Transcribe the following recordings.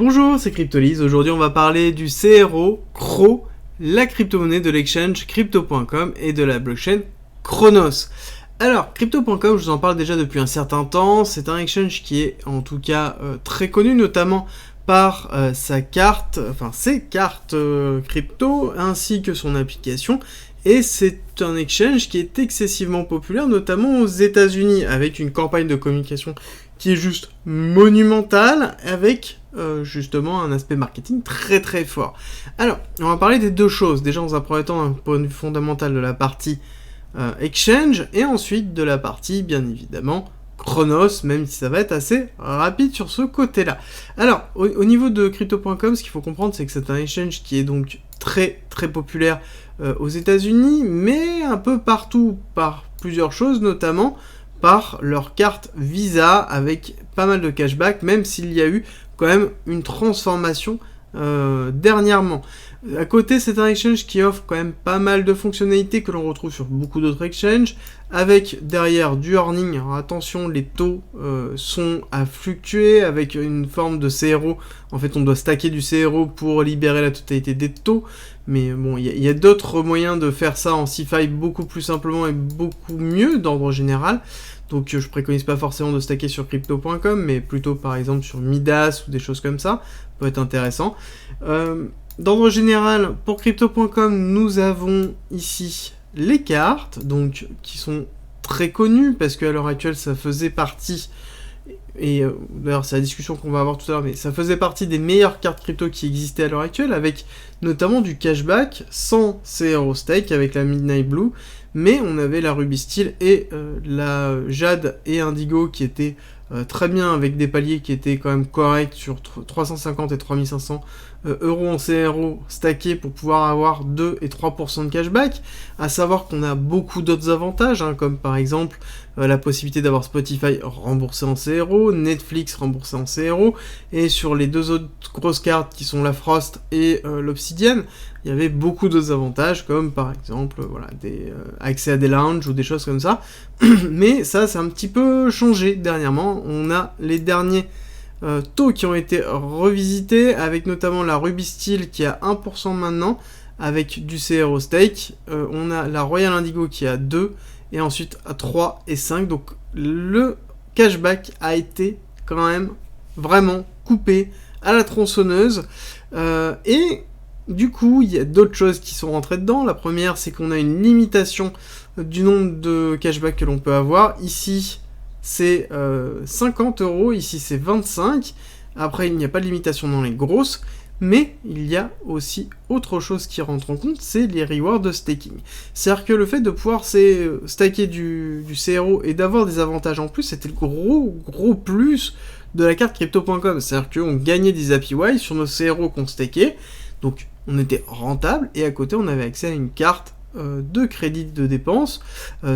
Bonjour, c'est Cryptolyse. Aujourd'hui, on va parler du CRO, la crypto-monnaie de l'exchange Crypto.com et de la blockchain Chronos. Alors, Crypto.com, je vous en parle déjà depuis un certain temps. C'est un exchange qui est en tout cas très connu, notamment par ses cartes crypto ainsi que son application. Et c'est un exchange qui est excessivement populaire, notamment aux États-Unis, avec une campagne de communication qui est juste monumentale, avec justement un aspect marketing très très fort. Alors, on va parler des deux choses. Déjà, dans un premier temps, d'un point de vue fondamental de la partie exchange, et ensuite de la partie, bien évidemment, Chronos, même si ça va être assez rapide sur ce côté-là. Alors, au niveau de Crypto.com, ce qu'il faut comprendre, c'est que c'est un exchange qui est donc très très populaire aux États-Unis, mais un peu partout par plusieurs choses, notamment par leur carte Visa avec pas mal de cashback, même s'il y a eu quand même une transformation dernièrement. À côté, c'est un exchange qui offre quand même pas mal de fonctionnalités que l'on retrouve sur beaucoup d'autres exchanges, avec derrière du earning. Alors attention, les taux sont à fluctuer avec une forme de CRO. En fait, on doit stacker du CRO pour libérer la totalité des taux. Mais bon, il y a d'autres moyens de faire ça en CeFi beaucoup plus simplement et beaucoup mieux d'ordre général. Donc je préconise pas forcément de stacker sur crypto.com, mais plutôt par exemple sur Midas ou des choses comme ça. Ça peut être intéressant. D'ordre général, pour crypto.com, nous avons ici les cartes, donc qui sont très connues, parce qu'à l'heure actuelle, ça faisait partie, et d'ailleurs c'est la discussion qu'on va avoir tout à l'heure, mais ça faisait partie des meilleures cartes crypto qui existaient à l'heure actuelle, avec notamment du cashback sans CRO stake, avec la Midnight Blue, mais on avait la Ruby Steel et la Jade et Indigo qui étaient très bien, avec des paliers qui étaient quand même corrects sur 350 et 3500 euros en CRO stackés pour pouvoir avoir 2 et 3% de cashback, à savoir qu'on a beaucoup d'autres avantages, comme par exemple la possibilité d'avoir Spotify remboursé en CRO, Netflix remboursé en CRO, et sur les deux autres grosses cartes qui sont la Frost et l'Obsidian, il y avait beaucoup d'autres avantages, comme par exemple des accès à des lounges ou des choses comme ça. Mais ça, c'est un petit peu changé dernièrement. On a les derniers taux qui ont été revisités, avec notamment la Ruby Steel qui a 1% maintenant, avec du CRO stake. On a la Royal Indigo qui a 2, et ensuite à 3 et 5. Donc le cashback a été quand même vraiment coupé à la tronçonneuse. Et du coup, il y a d'autres choses qui sont rentrées dedans. La première, c'est qu'on a une limitation du nombre de cashback que l'on peut avoir. Ici, c'est 50 euros. Ici, c'est 25. Après, il n'y a pas de limitation dans les grosses. Mais il y a aussi autre chose qui rentre en compte, c'est les rewards de staking. C'est-à-dire que le fait de pouvoir stacker du CRO et d'avoir des avantages en plus, c'était le gros plus de la carte crypto.com. C'est-à-dire qu'on gagnait des APY sur nos CRO qu'on stackait. Donc on était rentable, et à côté on avait accès à une carte de crédit de dépenses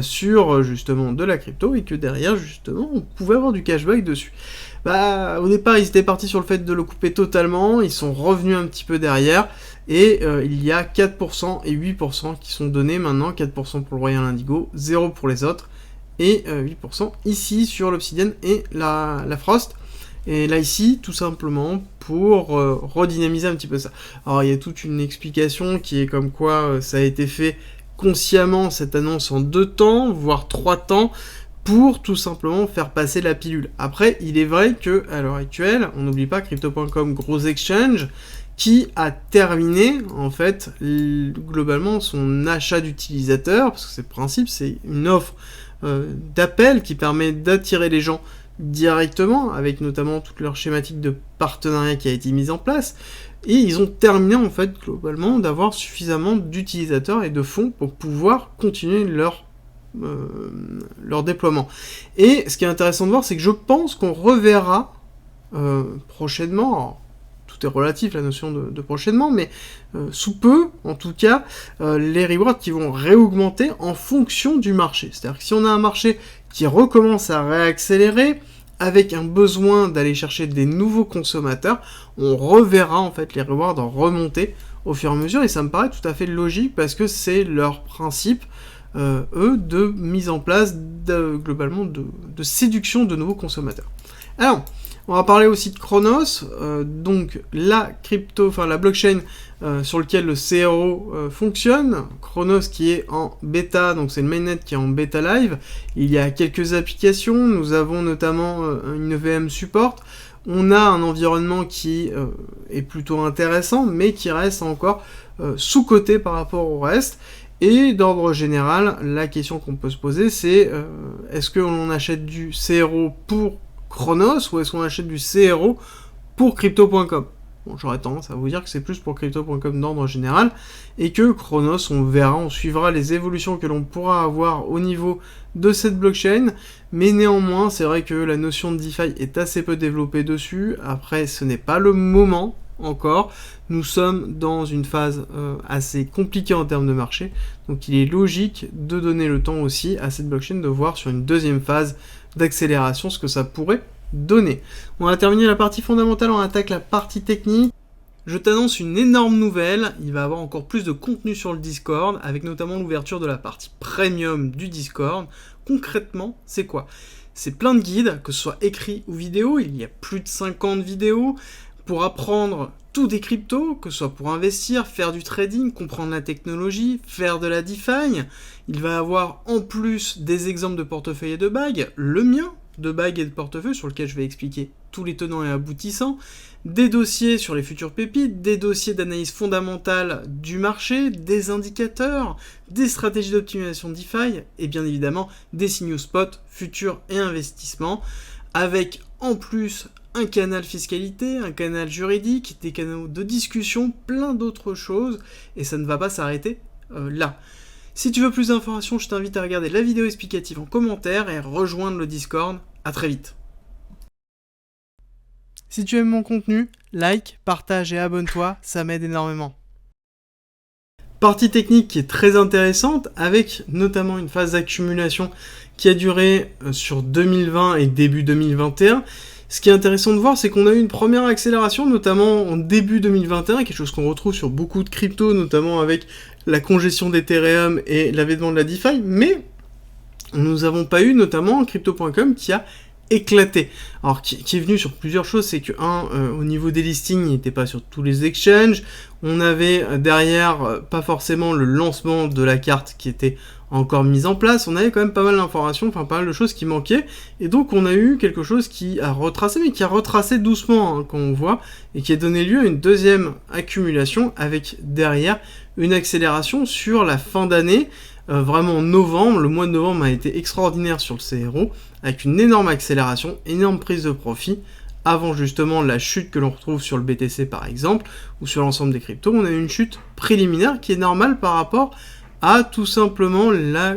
sur justement de la crypto, et que derrière justement on pouvait avoir du cashback dessus. Au départ ils étaient partis sur le fait de le couper totalement, ils sont revenus un petit peu derrière, et il y a 4% et 8% qui sont donnés maintenant, 4% pour le Royal Indigo, 0 pour les autres, et 8% ici sur l'Obsidian et la Frost. Et là ici, tout simplement pour redynamiser un petit peu ça. Alors il y a toute une explication qui est comme quoi ça a été fait consciemment, cette annonce, en 2 temps, voire 3 temps, pour tout simplement faire passer la pilule. Après, il est vrai que à l'heure actuelle, on n'oublie pas Crypto.com, gros exchange, qui a terminé en fait globalement son achat d'utilisateurs, parce que c'est le principe, c'est une offre d'appel qui permet d'attirer les gens directement, avec notamment toute leur schématique de partenariat qui a été mise en place, et ils ont terminé en fait globalement d'avoir suffisamment d'utilisateurs et de fonds pour pouvoir continuer leur déploiement. Et ce qui est intéressant de voir, c'est que je pense qu'on reverra prochainement, alors, tout est relatif la notion de prochainement, mais sous peu en tout cas, les rewards qui vont réaugmenter en fonction du marché. C'est-à-dire que si on a un marché qui recommence à réaccélérer, avec un besoin d'aller chercher des nouveaux consommateurs, on reverra en fait les rewards en remonter au fur et à mesure, et ça me paraît tout à fait logique, parce que c'est leur principe, de mise en place globalement de séduction de nouveaux consommateurs. Alors, On va parler aussi de Chronos, donc la blockchain sur laquelle le CRO fonctionne. Chronos qui est en bêta, donc c'est le mainnet qui est en bêta live. Il y a quelques applications, nous avons notamment une EVM support. On a un environnement qui est plutôt intéressant, mais qui reste encore sous-coté par rapport au reste. Et d'ordre général, la question qu'on peut se poser, c'est est-ce que l'on achète du CRO pour Chronos ou est-ce qu'on achète du CRO pour Crypto.com? Bon, j'aurais tendance à vous dire que c'est plus pour Crypto.com d'ordre général, et que Chronos, on suivra les évolutions que l'on pourra avoir au niveau de cette blockchain, mais néanmoins, c'est vrai que la notion de DeFi est assez peu développée dessus. Après, ce n'est pas le moment encore, nous sommes dans une phase assez compliquée en termes de marché, donc il est logique de donner le temps aussi à cette blockchain de voir sur une deuxième phase d'accélération ce que ça pourrait donner. On a terminé la partie fondamentale, on attaque la partie technique. Je t'annonce une énorme nouvelle, il va y avoir encore plus de contenu sur le Discord, avec notamment l'ouverture de la partie premium du Discord. Concrètement, c'est quoi? C'est plein de guides, que ce soit écrits ou vidéo, il y a plus de 50 vidéos, pour apprendre tout des cryptos, que ce soit pour investir, faire du trading, comprendre la technologie, faire de la DeFi. Il va y avoir en plus des exemples de portefeuille et de bagues, le mien de bagues et de portefeuille sur lequel je vais expliquer tous les tenants et aboutissants, des dossiers sur les futures pépites, des dossiers d'analyse fondamentale du marché, des indicateurs, des stratégies d'optimisation DeFi et bien évidemment des signaux spot, futurs et investissements, avec en plus un canal fiscalité, un canal juridique, des canaux de discussion, plein d'autres choses, et ça ne va pas s'arrêter là. Si tu veux plus d'informations, je t'invite à regarder la vidéo explicative en commentaire et à rejoindre le Discord. À très vite. Si tu aimes mon contenu, like, partage et abonne-toi, ça m'aide énormément. Partie technique qui est très intéressante, avec notamment une phase d'accumulation qui a duré sur 2020 et début 2021. Ce qui est intéressant de voir, c'est qu'on a eu une première accélération, notamment en début 2021, quelque chose qu'on retrouve sur beaucoup de cryptos, notamment avec la congestion d'Ethereum et l'avènement de la DeFi, mais nous n'avons pas eu notamment Crypto.com qui a éclaté. Alors, qui est venu sur plusieurs choses, c'est que, au niveau des listings, il n'était pas sur tous les exchanges, on avait derrière pas forcément le lancement de la carte qui était encore mise en place, on avait quand même pas mal d'informations, enfin pas mal de choses qui manquaient, et donc on a eu quelque chose qui a retracé, mais qui a retracé doucement, comme on voit, et qui a donné lieu à une deuxième accumulation, avec derrière une accélération sur la fin d'année, vraiment novembre, le mois de novembre a été extraordinaire sur le CRO, avec une énorme accélération, énorme prise de profit, avant justement la chute que l'on retrouve sur le BTC par exemple, ou sur l'ensemble des cryptos, on a eu une chute préliminaire qui est normale par rapport à tout simplement la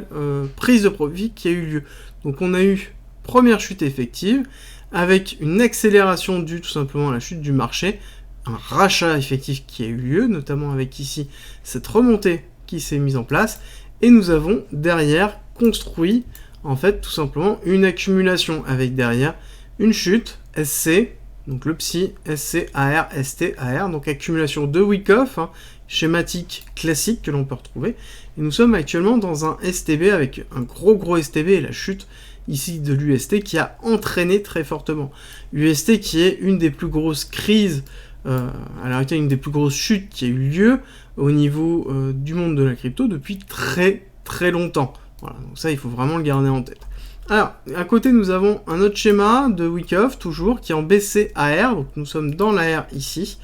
prise de profit qui a eu lieu. Donc on a eu première chute effective, avec une accélération due tout simplement à la chute du marché, un rachat effectif qui a eu lieu, notamment avec ici cette remontée qui s'est mise en place, et nous avons derrière construit en fait tout simplement une accumulation, avec derrière une chute SC, donc le PSI, SC, AR, ST, AR, donc accumulation de Wyckoff, schématique classique que l'on peut retrouver, et nous sommes actuellement dans un STB avec un gros STB et la chute ici de l'UST qui a entraîné très fortement. UST qui est une des plus grosses crises, à l'heure actuelle une des plus grosses chutes qui a eu lieu au niveau du monde de la crypto depuis très longtemps. Voilà, donc ça il faut vraiment le garder en tête. Alors, à côté nous avons un autre schéma de Wyckoff toujours qui est en BCAR, donc nous sommes dans l'AR ici,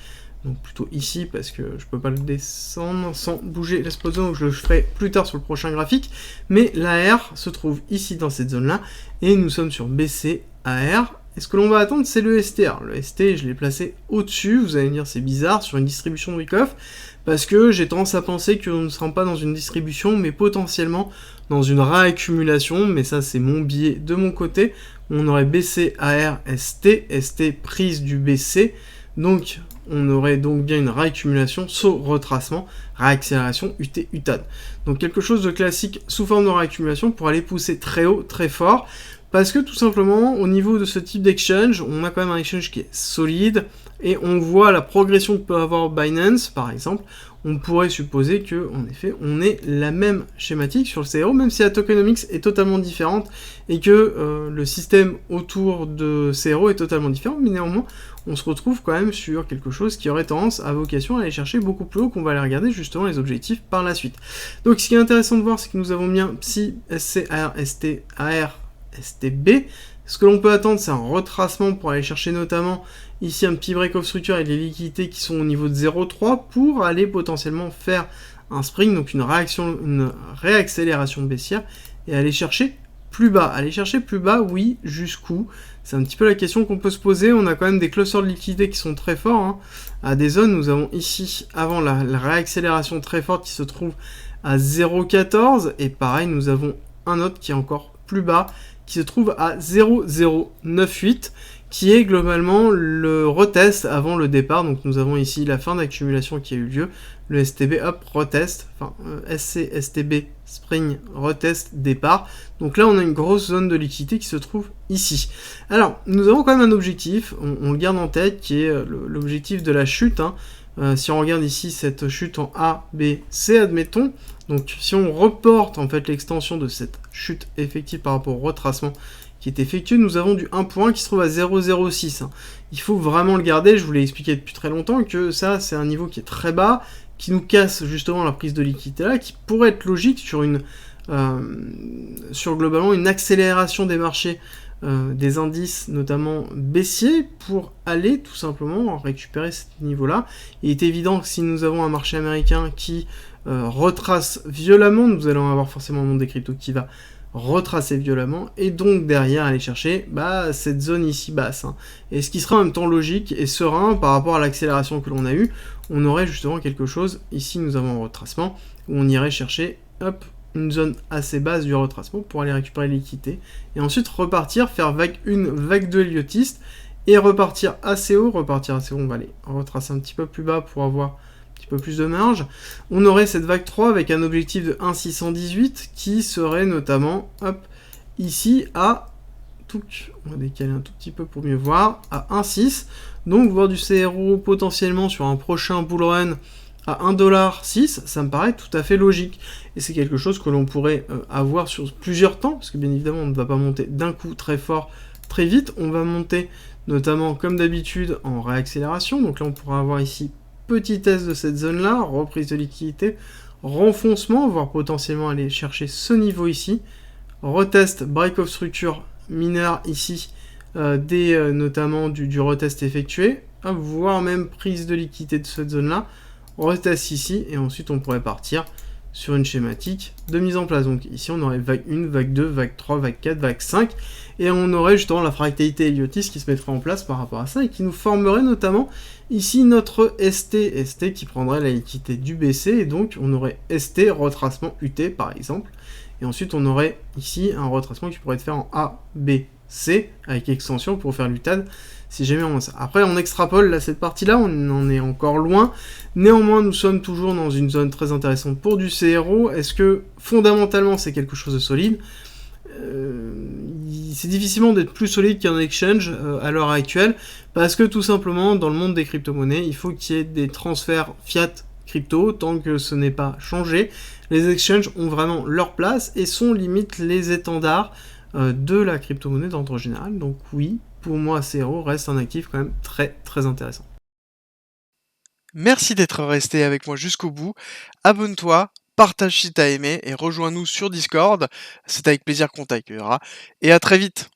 donc plutôt ici parce que je peux pas le descendre sans bouger l'explosion, donc je le ferai plus tard sur le prochain graphique, mais l'AR se trouve ici dans cette zone là, et nous sommes sur BCAR, et ce que l'on va attendre c'est le ST. Alors, le ST je l'ai placé au-dessus, vous allez me dire c'est bizarre sur une distribution de Wyckoff, parce que j'ai tendance à penser que nous ne serons pas dans une distribution, mais potentiellement dans une réaccumulation, mais ça c'est mon biais de mon côté, on aurait BCAR ST, ST prise du BC, donc on aurait donc bien une réaccumulation, saut retracement, réaccélération, UT, UTAD. Donc quelque chose de classique sous forme de réaccumulation pour aller pousser très haut, très fort, Parce que tout simplement, au niveau de ce type d'exchange, on a quand même un exchange qui est solide, et on voit la progression que peut avoir Binance, par exemple. On pourrait supposer que, en effet, on ait la même schématique sur le CRO, même si la tokenomics est totalement différente, et que le système autour de CRO est totalement différent, mais néanmoins, on se retrouve quand même sur quelque chose qui aurait tendance à vocation à aller chercher beaucoup plus haut, qu'on va aller regarder justement les objectifs par la suite. Donc ce qui est intéressant de voir, c'est que nous avons bien Psy, SC, AR, ST, AR, STB. Ce que l'on peut attendre, c'est un retracement pour aller chercher notamment ici un petit break-off structure et les liquidités qui sont au niveau de 0,3 pour aller potentiellement faire un spring, donc une réaccélération baissière et aller chercher plus bas. Aller chercher plus bas, oui, jusqu'où? C'est un petit peu la question qu'on peut se poser. On a quand même des clusters de liquidités qui sont très forts. Hein. À des zones, nous avons ici, avant la réaccélération très forte qui se trouve à 0,14. Et pareil, nous avons un autre qui est encore plus bas, qui se trouve à 0,098, qui est globalement le retest avant le départ. Donc nous avons ici la fin d'accumulation qui a eu lieu, le STB hop retest, enfin SC STB spring retest départ. Donc là on a une grosse zone de liquidité qui se trouve ici. Alors nous avons quand même un objectif, on le garde en tête, qui est l'objectif de la chute. Hein. Si on regarde ici cette chute en A, B, C, admettons, donc si on reporte en fait l'extension de cette chute effective par rapport au retracement qui est effectué, nous avons du 1 point qui se trouve à 0,06. Hein. Il faut vraiment le garder, je vous l'ai expliqué depuis très longtemps que ça c'est un niveau qui est très bas, qui nous casse justement la prise de liquidité là, qui pourrait être logique sur sur globalement une accélération des marchés, des indices notamment baissiers, pour aller tout simplement récupérer ce niveau-là. Il est évident que si nous avons un marché américain qui retrace violemment, nous allons avoir forcément le monde des cryptos qui va retracer violemment, et donc derrière aller chercher cette zone ici basse. Hein. Et ce qui sera en même temps logique et serein par rapport à l'accélération que l'on a eue, on aurait justement quelque chose, ici nous avons un retracement, où on irait chercher hop, une zone assez basse du retracement pour aller récupérer l'équité, et ensuite repartir, faire vague 1, vague 2 héliotiste, et repartir assez haut, on va aller retracer un petit peu plus bas pour avoir un petit peu plus de marge. On aurait cette vague 3 avec un objectif de 1,618 qui serait notamment, hop, ici à, on va décaler un tout petit peu pour mieux voir, à 1,6, donc voir du CRO potentiellement sur un prochain bull run à 1,6$, ça me paraît tout à fait logique. Et c'est quelque chose que l'on pourrait avoir sur plusieurs temps, parce que bien évidemment on ne va pas monter d'un coup très fort, très vite, on va monter notamment comme d'habitude en réaccélération, donc là on pourra avoir ici petit test de cette zone-là, reprise de liquidité, renfoncement, voire potentiellement aller chercher ce niveau ici, retest, break-off structure mineur ici, notamment du retest effectué, voire même prise de liquidité de cette zone-là, retest ici, et ensuite on pourrait partir sur une schématique de mise en place. Donc ici on aurait vague 1, vague 2, vague 3, vague 4, vague 5, et on aurait justement la fractalité Heliotis qui se mettrait en place par rapport à ça, et qui nous formerait notamment ici notre ST qui prendrait la liquidité du BC, et donc on aurait ST, retracement UT par exemple, et ensuite on aurait ici un retracement qui pourrait être fait en A, B, C, avec extension pour faire l'UTAD, si jamais on a ça. Après on extrapole là, cette partie-là, on en est encore loin, néanmoins nous sommes toujours dans une zone très intéressante pour du CRO. Est-ce que fondamentalement c'est quelque chose de solide? C'est difficilement d'être plus solide qu'un exchange à l'heure actuelle, parce que tout simplement dans le monde des crypto-monnaies, il faut qu'il y ait des transferts fiat crypto, tant que ce n'est pas changé. Les exchanges ont vraiment leur place et sont limite les étendards de la crypto-monnaie d'ordre général. Donc oui, pour moi CRO reste un actif quand même très très intéressant. Merci d'être resté avec moi jusqu'au bout. Abonne-toi, partage si t'as aimé et rejoins-nous sur Discord. C'est avec plaisir qu'on t'accueillera. Et à très vite.